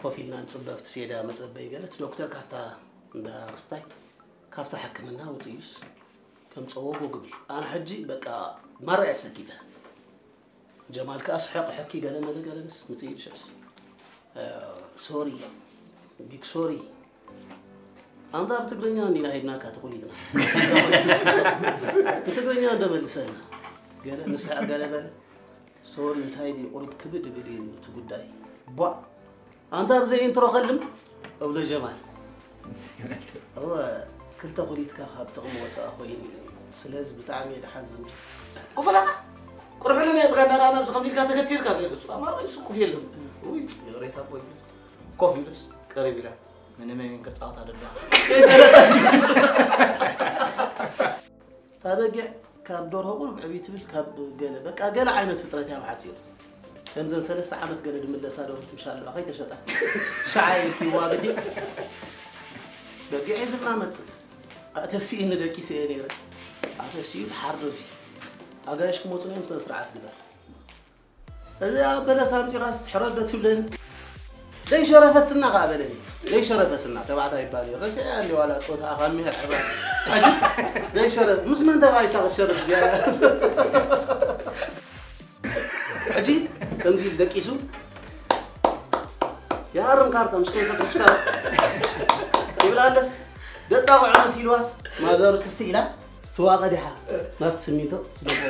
كوفيلنا نصبف تسيدا مصبي قالت دكتور كافتا دا رستاي كافتا حكمنا وصيس كم تصوبوا قبل انا حجي بقى مره اسكيفه جمالك اسحق حكي قال انا قال بس مصير شاس سوري بيك سوري انت بتقرينا اني نهيدنا كاتقوليتنا بتقرينا ده ملسنا قال مسح قال بلا سوري انت هيدي قرب كبد بدي تقداي با انت بزي انترو خلم او جمال هو كل تقوليتك خابتقم وصا خوين سلاز بتاعمي لحزن كفلا قرب لنا يبغى انا زخمي كاتكتير كاتلبس ما رئيس كفيل وي يغريتا بوي كوفي بس قريب لا من ما ينقصات هذا تابع كاب دور هو عبيت بال كاب قال بقى قال عينت فطرتها بحاتير كنزل 3 عامات قال دملسا دور ان شاء الله اخي تشطا شعاي في واغدي بقى عايز ما اتسي ان دقي سيني اتسي حرزي اغاش كموتني مس سرعات دبر اذا بلا سانتي راس حربت بلن لي شرفت سنا قابلني لي شرفت سنا تبعتها يبالي بس يعني ولا صوت اغامي الحباب اجس لي شرف مش من تبعي صار الشرف زياده عجيب تنزيل دقيسو يا رم كارتا مش كيف تشتغل يبلالس دطاو عمس يلواس ما زرت السيله سوا قدحه ما تسميته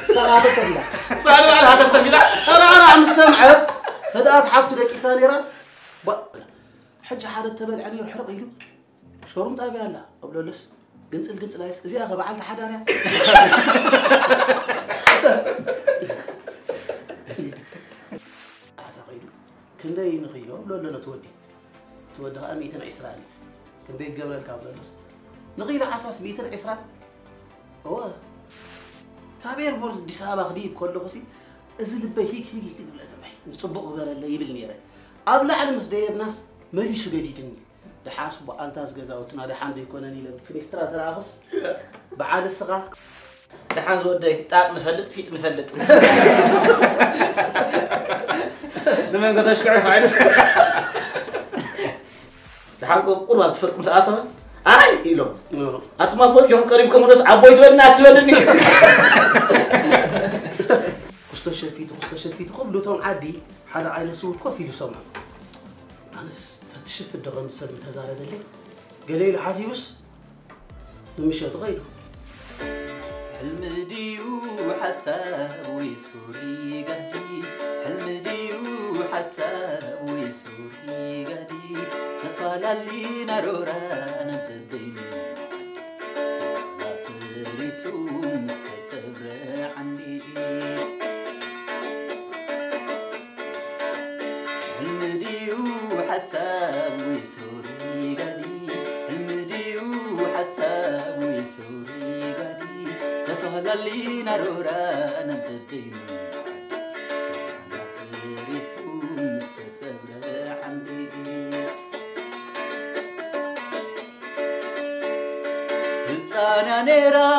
سرعه تبلا سرعه على هدف تبلا سرعه عم سمعت هدات حفت دقيساني را حج حدا تبل عليه الحرق يلو شورم طابي هلا قبلولس قنصل لايس ازي اخ بعلت حداريا عساقيدو كندي نخيلو قبلولنا تودي اميتن عسراني كندي قبل كابلولس نخيل اساس بيتن عسران هو تابير بول ديسابا خديب كله خسي ازي لبي هيك قبل دمي صبق قال يبلني راه ابلع على مسديه بناس ماليش جديدني دحاسب انت ازغزاوتنا دحان ديكونني لب فينسترا تراخص بعد السقا دحان زودي طاق مفلط فيت مفلط لما انت تشكعي عارف دحان قرب تفرق ساعته اي يلو اتما بوجهم قريب كمرس عبويت بنا تبلني كستشفيت قبل توم عادي حدا عين سود كوفي له سمع أنس تشوف الدغم السلم تزارد لي قليل حاسيبس مش يتغير حلم ديو حساب ويسوري قدي حلم ديو حساب ويسوري قدي نفال اللي نرورا نبدين فريسو مستسبر عندي حساب ويسوري قدي المديو حساب ويسوري قدي تفهل اللي نرورا نبدين فريسو مستسبر عندي لسانا نيرا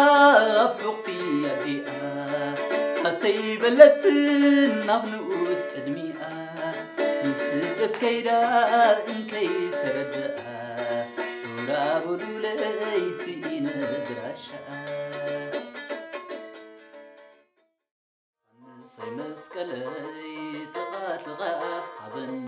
أبلغ في يديها تاتي بلتن نبنوس أدميها نسبت كيدا إن كي تردأ ورابو ليسي ندرشا نسي مسكلي تغاتلغا حبن